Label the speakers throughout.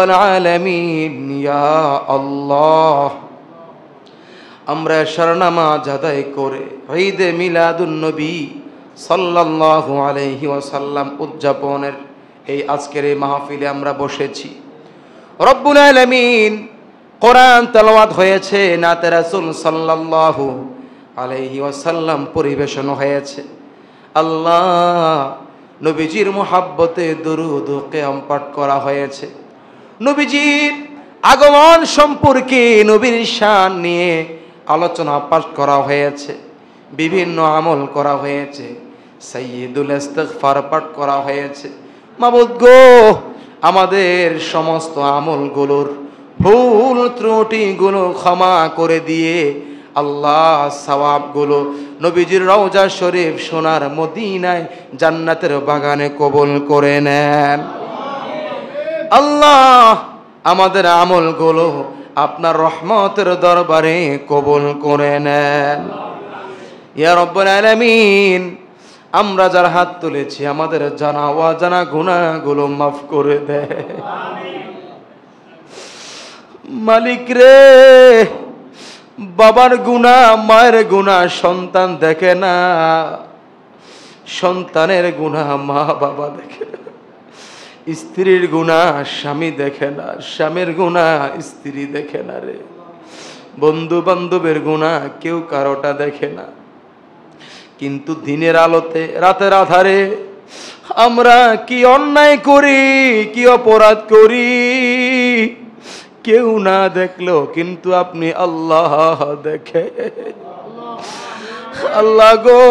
Speaker 1: রব্বাল আলামিন ইয়া আল্লাহ আমরা এশার নামাজ আদায় করে ঈদে মিলাদুন নবী সাল্লাল্লাহু আলাইহি ওয়াসাল্লাম উদযাপনের এই আজকের এই মাহফিলে আমরা বসেছি। রব্বুল আলামিন কোরআন তেলাওয়াত হয়েছে, নাতে রাসূল সাল্লাল্লাহু আলাইহি ওয়াসাল্লাম পরিবেশন হয়েছে। আল্লাহ নবীজির মুহাব্বতে দুরূদ ও কিয়াম পাঠ করা হয়েছে। নবীজির আগমন সম্পর্কে নবীর শান নিয়ে আলোচনা পাঠ করা হয়েছে, বিভিন্ন আমল করা হয়েছে, সাইয়্যিদুল ইস্তিগফার পাঠ করা হয়েছে। মাবুদ গো, আমাদের সমস্ত আমলগুলোর ভুল ত্রুটিগুলো ক্ষমা করে দিয়ে আল্লাহ সওয়াবগুলো নবীজির রওজা শরীফ সোনার মদিনায় জান্নাতের বাগানে কবুল করে নেন। আল্লাহ আমাদের আমলগুলো আপনার রহমতের দরবারে কবুল করে নেন। ইয়া রব্বুল আলামিন, আমরা যারা হাত তুলেছি আমাদের জানা অজানা গুনাহগুলো মাফ করে দে। মালিক রে, বাবার গুনাহ, মায়ের গুনাহ সন্তান দেখে না, সন্তানের গুনাহ মা বাবা দেখে না, স্ত্রীর গুনাহ স্বামী দেখে না, স্বামীর গুনাহ স্ত্রী দেখে না রে, বন্ধু বান্ধবের গুনাহ কেউ কারোটা দেখে না। কিন্তু দিনের আলোতে রাতের আধারে আমরা কি অন্যায় করি, কি অপরাধ করি, কেউ না দেখলো কিন্তু আপনি আল্লাহ দেখে। আল্লাহ গো,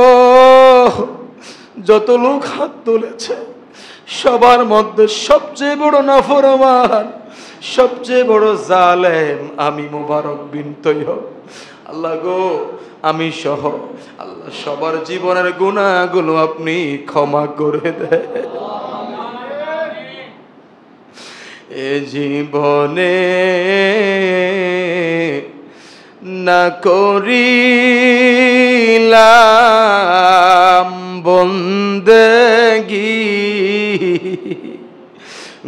Speaker 1: যত লোক হাত তুলেছে সবার মধ্যে সবচেয়ে বড় নাফরমান, সবচেয়ে বড় জালেম আমি মুবারক বিন তৈয়ব। আল্লাহ গো, আমি সহ আল্লাহ সবার জীবনের গুনাহগুলো আপনি ক্ষমা করে দেন। এ জীবনে না করিলাম বন্দেগি,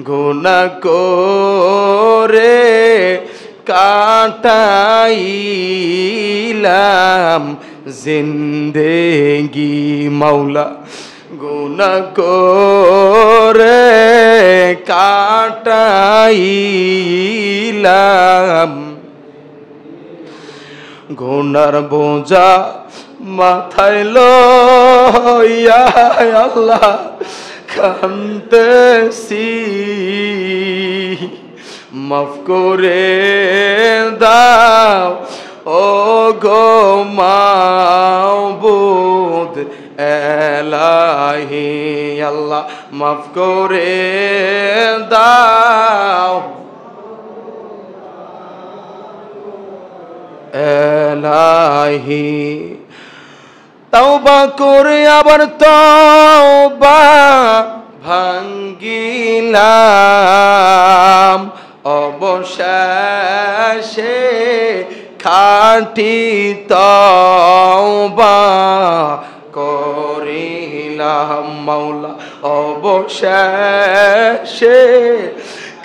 Speaker 1: গুনাহ করে কাটাইলাম জিন্দেগি মাওলা, গুনাহ করে কাটাইলাম, গুনার বোঝা মাথায় লইয়া আল্লাহ কান্দেছি, মাফ করে দাও ও গো মাবুদ এলাহি, আল্লাহ মাফ করে দাও এলাহি। তওবা করে আবার তওবা ভাঙ্গিলাম, অবশেষে খাঁটি তওবা করিলাম মাওলা, অবশেষে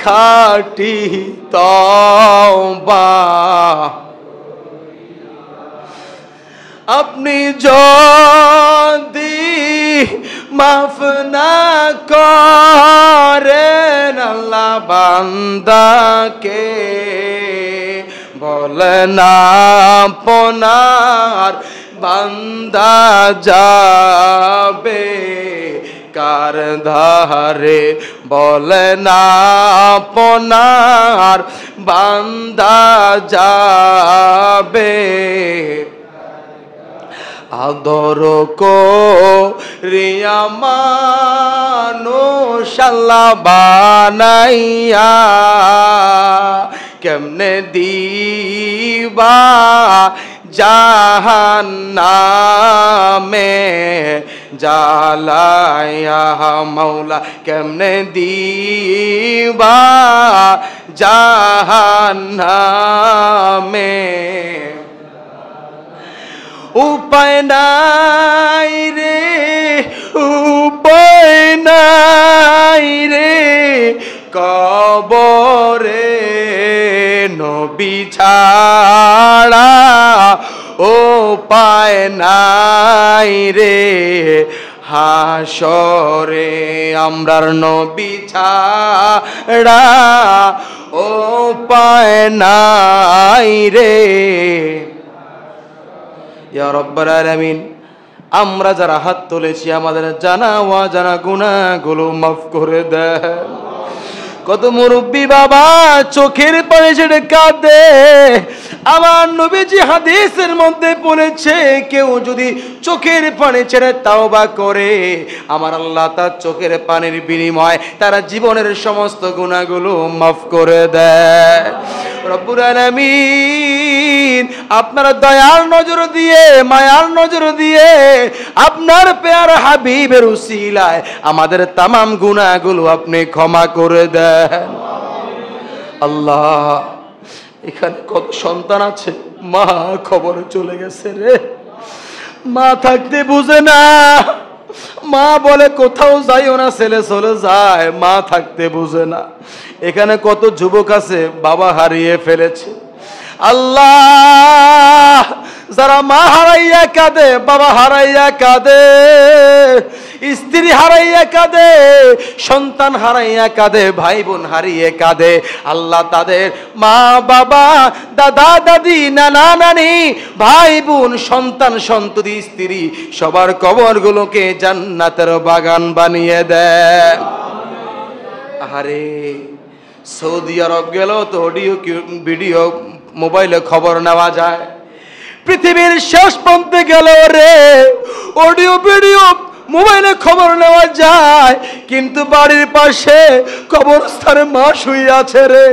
Speaker 1: খাঁটি তওবা। আপনি যদি মাফ না করেন আল্লাহ বান্দাকে, বলেন আপনার বান্দা যাবে কার ধারে, বলেন আপনার বান্দা যাবে আদর করিয়া মানুষ আল্লাহ বানাইয়া, কেমনে দিবা জাহান্নামে জ্বালায়া মাওলা, কেমনে দিবা জাহান্নামে, উপায় নাই রে, উপায় নাই রে, কবর রে নবী ছাড়া ও পায় নাই রে হাসরে আমরার নবী ছাড়া ও পায় নাই রে ইয়া রব্বুল আলামিন আমরা যারা হাত তুলেছি আমাদের জানা অজানা গুনাহগুলো মাফ করে দেন কত মুরব্বী বাবা চোখের পানি ছেড়ে কাঁদে আমার নবীজি হাদিসের মধ্যে বলেছে কেউ যদি চোখের পানি ছেড়ে তাওবা করে আমার আল্লাহ তার চোখের পানির বিনিময়ে তারা জীবনের সমস্ত গুনাহগুলো মাফ করে দেয় রব্বুল আলামিন আপনার দয়ার নজর দিয়ে মায়ার নজর দিয়ে আপনার প্যারা হাবিবের উসিলায় আমাদের তামাম গুনাহগুলো আপনি ক্ষমা করে দেন আল্লাহ এখানে কত সন্তান আছে মা খবরে চলে গেছে রে মা থাকতে বুঝে না মা বলে কোথাও যাইও না ছেলে চলে যায় মা থাকতে বুঝে না এখানে কত যুবক আছে বাবা হারিয়ে ফেলেছে আল্লাহ যারা মা হারাইয়া কাঁদে বাবা হারাইয়া কাঁদে স্ত্রী হারাইয়া কাঁদে সন্তান হারাইয়া কাঁদে ভাই বোন হারিয়ে কাঁদে আল্লাহ তাদের মা বাবা দাদা দাদি নানা নানি ভাই বোন সন্তান সন্ততি স্ত্রী সবার কবরগুলোকে জান্নাতের বাগান বানিয়ে দেন আরে সৌদি আরব গেল তো অডিও ভিডিও মোবাইলে খবর নেওয়া যায় পৃথিবীর শেষ প্রান্তে গেল রে অডিও ভিডিও মোবাইলে খবর নেওয়া যায় কিন্তু বাড়ির পাশে কবরস্থানে মা শুয়ে আছে রে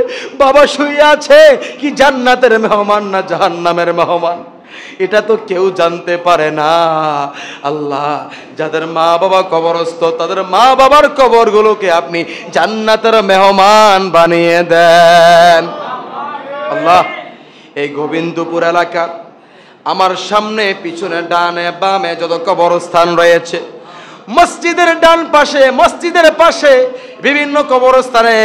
Speaker 1: বাবা শুয়ে আছে কি জান্নাতের মেহমান না জাহান্নামের মেহমান এটা তো কেউ জানতে পারে না আল্লাহ যাদের মা বাবা কবরস্থ তাদের মা বাবার কবরগুলোকে আপনি জান্নাতের মেহমান বানিয়ে দেন আল্লাহ এই গোবিন্দপুর এলাকা আমার সামনে পিছনে ডানে বামে যত কবরস্থান রয়েছে মসজিদের ডান পাশে মসজিদের পাশে বিভিন্ন কবরস্থানে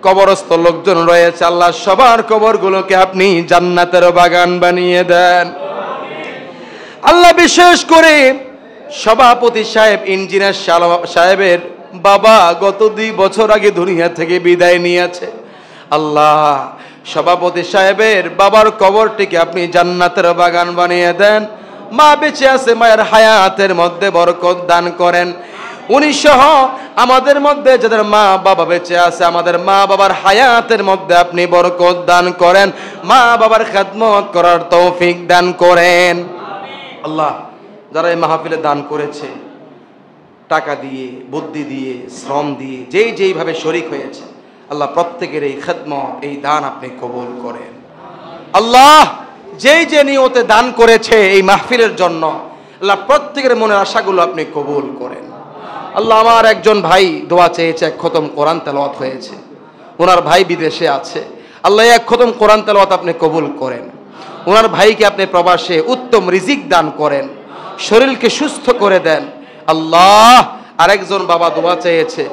Speaker 1: কবরস্থ লোকজন রয়েছে আল্লাহ সবার কবরগুলোকে আপনি জান্নাতের বাগান বানিয়ে দেন আল্লাহ বিশেষ করে সভাপতি সাহেব ইঞ্জিনিয়ার সাহেবের বাবা গত 2 বছর আগে দুনিয়া থেকে বিদায় নিয়েছে আল্লাহ সভাপতি সাহেবের বাবার কবরটিকে আপনি জান্নাতের বাগান বানিয়ে দেন মা বেঁচে আছে মায়ের হায়াতের মধ্যে বরকত দান করেন উনি সহ আমাদের মধ্যে যাদের মা বাবা বেঁচে আছে আমাদের মা বাবার হায়াতের মধ্যে আপনি বরকত দান করেন মা বাবার খেদমত করার তৌফিক দান করেন আল্লাহ যারা এই মাহফিলে দান করেছে টাকা দিয়ে বুদ্ধি দিয়ে শ্রম দিয়ে যেইভাবে শরীক হয়েছে আল্লাহ প্রত্যেকের এই খেদমত এই দান আপনি কবুল করেন আল্লাহ যে নিয়তে দান করেছে এই মাহফিলের জন্য আল্লাহ প্রত্যেকের মনের আশাগুলো আপনি কবুল করেন আল্লাহ আমার একজন ভাই দোয়া চেয়েছে 1 খতম কোরআন তেলাওয়াত হয়েছে ওনার ভাই বিদেশে আছে আল্লাহ 1 খতম কোরআন তেলাওয়াত আপনি কবুল করেন ওনার ভাইকে আপনি প্রবাসে উত্তম রিজিক দান করেন শরীরকে সুস্থ করে দেন আল্লাহ আরেকজন বাবা দোয়া চেয়েছে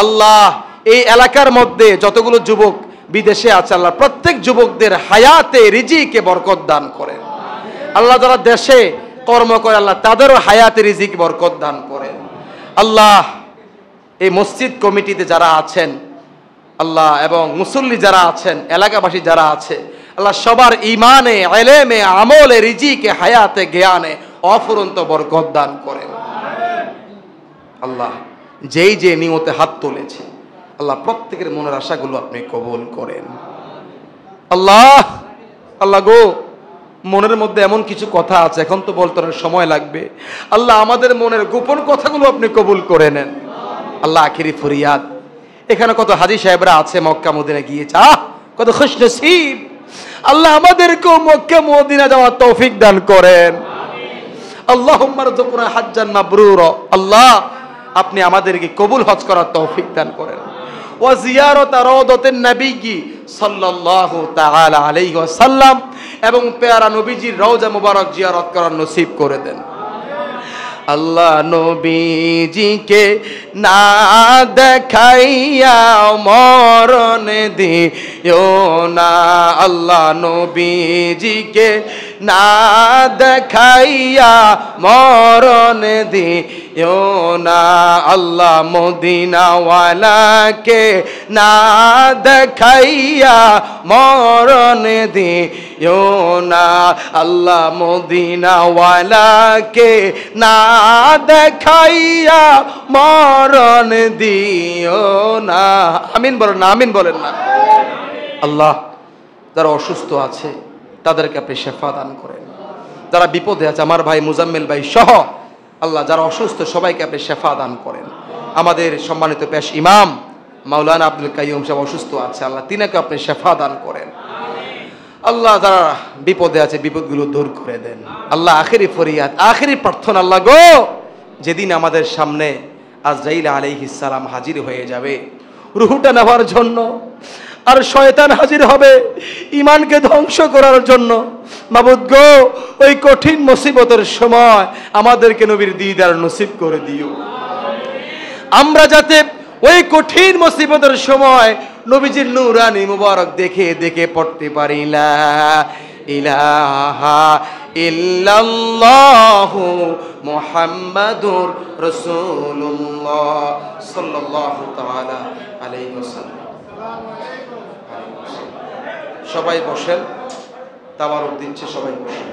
Speaker 1: আল্লাহ এই এলাকার মধ্যে যতগুলো যুবক বিদেশে আছে আল্লাহ প্রত্যেক যুবকদের হায়াতে রিজিকে বরকত দান করেন আল্লাহ যারা দেশে কর্ম করে আল্লাহ তাদেরও হায়াতে রিজিক বরকত দান করেন আল্লাহ এই মসজিদ কমিটিতে যারা আছেন আল্লাহ এবং মুসল্লি যারা আছেন এলাকাবাসী যারা আছে আল্লাহ সবার ঈমানে ইলমে আমলে রিজিকে হায়াতে জ্ঞানে অফুরন্ত বরকত দান করেন আল্লাহ যে নিয়তে হাত তুলেছে আল্লাহ প্রত্যেকের মনের আশাগুলো আপনি কবুল করেন আল্লাহ আল্লাহ গো মনের মধ্যে এমন কিছু কথা আছে এখন তো বলতে সময় লাগবে আল্লাহ আমাদের মনের গোপন কথাগুলো আপনি কবুল করে নেন আল্লাহ আখিরি ফরিয়াদ এখানে কত হাজী সাহেবরা আছে মক্কা মদিনা গিয়েছে কত খুশনসিব আল্লাহ আমাদেরকেও মক্কা মদিনা যাওয়ার তৌফিক দান করেন আল্লাহুম্মা রযুকনা হাজ্জান মাবরুরা আল্লাহ আপনি আমাদেরকে কবুল হজ করার তৌফিক দান করেন ওয়া জিয়ারাত রাওদাতিন নবী সাল্লাল্লাহু তাআলা আলাইহি ওয়াসাল্লাম এবং প্যারা নবীজির রওজা মুবারক জিয়ারত করার নসিব করে দেন আল্লাহ নবীজিকে না দেখাইয়া মরণ দিও না, আল্লাহ নবীজিকে না দেখাইয়া মরণ দিও না, আল্লাহ মদিনাওয়ালাকে না দেখাইয়া মরণ দিও না, আল্লাহ মদিনাওয়ালাকে না দেখাইয়া মরণ দিও না। আমিন বলেন না, আমিন বলেন না। আল্লাহ যারা অসুস্থ আছে তাদেরকে আপনি শেফা দান করেন, যারা বিপদে আছে আমার ভাই মুজাম্মেল ভাই সহ আল্লাহ যারা অসুস্থ সবাইকে আপনি শেফা দান করেন। আমাদের সম্মানিত পেশ ইমাম মাওলানা আব্দুল কাইয়ুম সাহেব অসুস্থ আছে, আল্লাহ তিনাকে আপনি শেফা দান করেন। আল্লাহ যারা বিপদে আছে বিপদগুলো দূর করে দেন। আল্লাহ আখেরি ফরিয়াদ, আখেরি প্রার্থনা, আল্লাহ গো যেদিন আমাদের সামনে আজরাইল আলাইহিস সালাম হাজির হয়ে যাবে রূহটা নেওয়ার জন্য, আর শয়তান হাজির হবে ঈমানকে ধ্বংস করার জন্য, মাবুদ গো ওই কঠিন মুসিবতের সময় আমাদেরকে নবীর দিদার নসিব করে দিও। আমরা যাতে ওই কঠিন মুসিবতের সময় নবীজির নূরানি মুবারক দেখে দেখে পড়তে পারি লা ইলাহা ইল্লাল্লাহু মুহাম্মাদুর রাসূলুল্লাহ সাল্লাল্লাহু তাআলা আলাইহি ওয়াসাল্লাম। সবাই বসেন, তাওয়ারুক দিচ্ছে, সবাই বসেন।